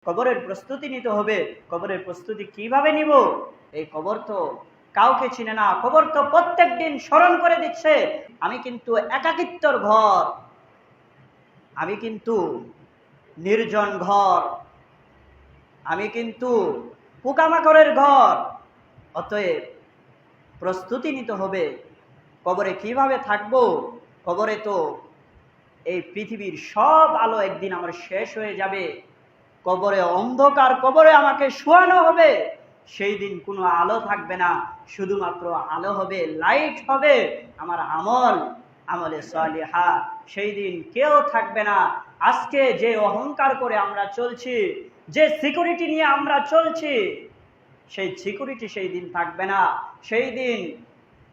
কবরের প্রস্তুতি নিতে হবে। কবরের প্রস্তুতি কিভাবে নিব? এই কবর তো কাউকে চিনে না, কবর তো প্রত্যেক দিন স্মরণ করে দিচ্ছে আমি কিন্তু একাকিত্বর ঘর, আমি কিন্তু নির্জন ঘর, আমি কিন্তু পোকামাকড়ের ঘর। অতএব প্রস্তুতি নিতে হবে। কবরে কিভাবে থাকবো? কবরে তো এই পৃথিবীর সব আলো একদিন আমার শেষ হয়ে যাবে। কবরে অন্ধকার, কবরে আমাকে শোয়ানো হবে। সেই দিন কোনো আলো থাকবে না, শুধুমাত্র আলো হবে, লাইট হবে আমার আমল, আমলে সালিহা। সেই দিন কেউ থাকবে না। আজকে যে অহংকার করে আমরা চলছি, যে সিকিউরিটি নিয়ে আমরা চলছি, সেই সিকিউরিটি সেই দিন থাকবে না। সেই দিন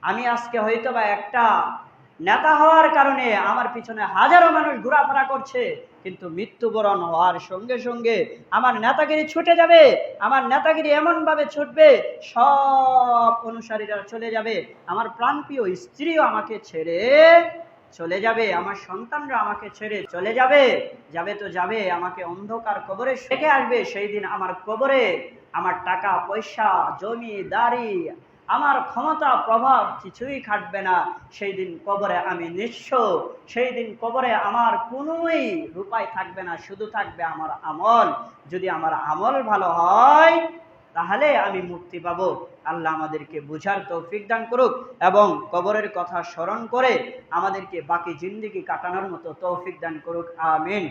আমি আজকে হয়তোবা একটা নেতা হওয়ার কারণে আমার পিছনে হাজারো মানুষ ঘোরাফেরা করছে, কিন্তু মৃত্যুবরণ হওয়ার সঙ্গে সঙ্গে আমার নেতাগিরি ছুটে যাবে। আমার নেতাগিরি এমন ভাবে ছুটবে, সব অনুসারীরা চলে যাবে, আমার প্রাণপ্রিয় স্ত্রীও আমাকে ছেড়ে চলে যাবে, আমার সন্তানরা আমাকে ছেড়ে চলে যাবে। যাবে তো যাবে, আমাকে অন্ধকার কবরে রেখে আসবে। সেই দিন আমার কবরে আমার টাকা পয়সা, জমিদারি, আমার ক্ষমতা প্রভাব কিছুই খাটবে না। সেই দিন কবরে আমি নিঃস্ব। সেই দিন কবরে আমার কোনোই রূপায় থাকবে না, শুধু থাকবে আমার আমল। যদি আমার আমল ভালো হয় তাহলে আমি মুক্তি পাবো। আল্লাহ আমাদেরকে বুঝার তৌফিক দান করুক এবং কবরের কথা স্মরণ করে আমাদেরকে বাকি জিন্দেগি কাটানোর মতো তৌফিক দান করুক। আমিন।